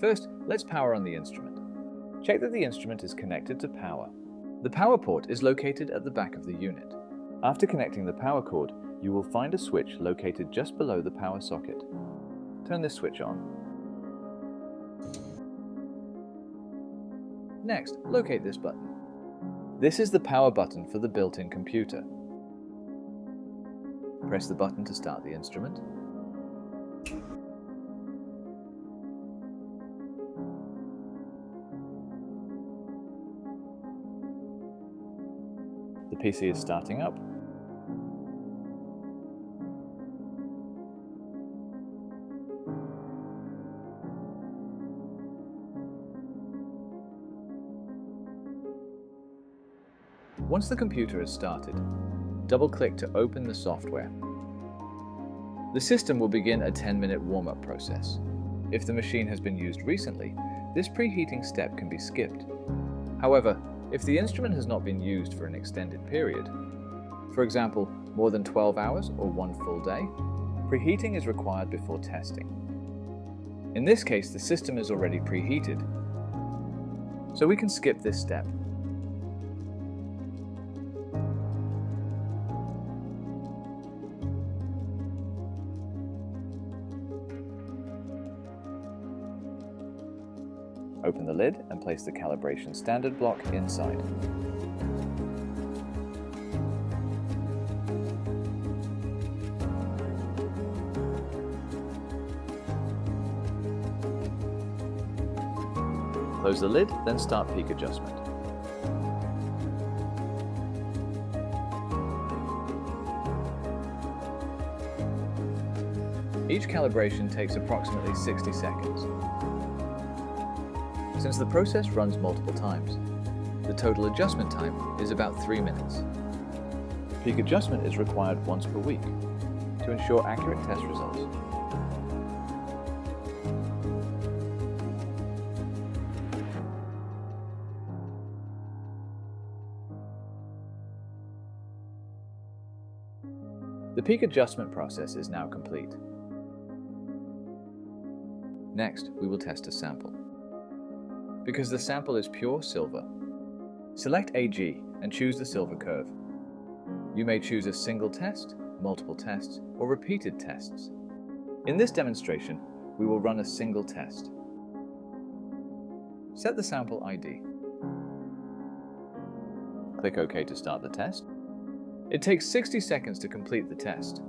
First, let's power on the instrument. Check that the instrument is connected to power. The power port is located at the back of the unit. After connecting the power cord, you will find a switch located just below the power socket. Turn this switch on. Next, locate this button. This is the power button for the built-in computer. Press the button to start the instrument. The PC is starting up. Once the computer is started, double-click to open the software. The system will begin a 10-minute warm-up process. If the machine has been used recently, this preheating step can be skipped. However, if the instrument has not been used for an extended period, for example, more than 12 hours or 1 full day, preheating is required before testing. In this case, the system is already preheated, so we can skip this step. Open the lid and place the calibration standard block inside. Close the lid, then start peak adjustment. Each calibration takes approximately 60 seconds. Since the process runs multiple times, the total adjustment time is about 3 minutes. Peak adjustment is required once per week to ensure accurate test results. The peak adjustment process is now complete. Next, we will test a sample. Because the sample is pure silver, select AG and choose the silver curve. You may choose a single test, multiple tests, or repeated tests. In this demonstration, we will run a single test. Set the sample ID. Click OK to start the test. It takes 60 seconds to complete the test.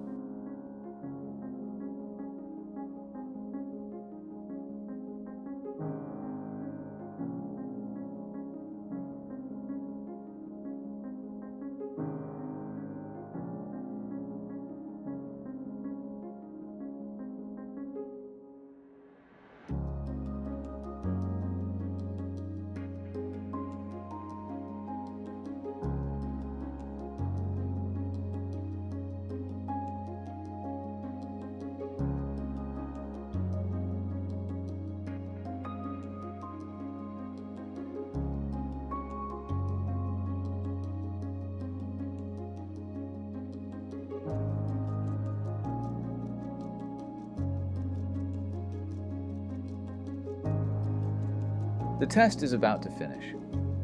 The test is about to finish.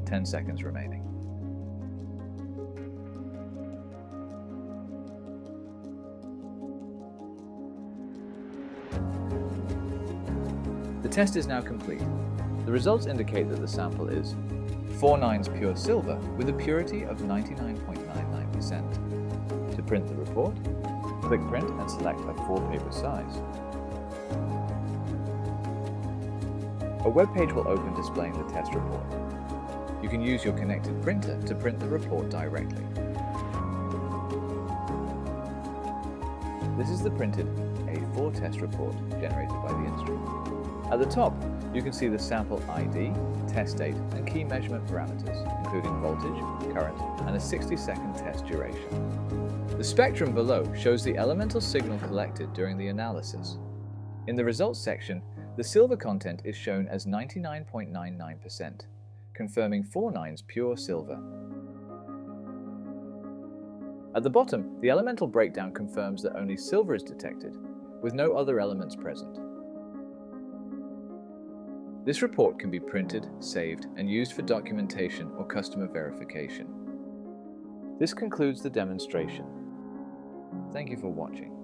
10 seconds remaining. The test is now complete. The results indicate that the sample is 4 nines pure silver with a purity of 99.99%. To print the report, click Print and select a 4-paper size. A web page will open displaying the test report. You can use your connected printer to print the report directly. This is the printed A4 test report generated by the instrument. At the top, you can see the sample ID, test date, and key measurement parameters, including voltage, current, and a 60-second test duration. The spectrum below shows the elemental signal collected during the analysis. In the results section, the silver content is shown as 99.99%, confirming 4 nines pure silver. At the bottom, the elemental breakdown confirms that only silver is detected, with no other elements present. This report can be printed, saved, and used for documentation or customer verification. This concludes the demonstration. Thank you for watching.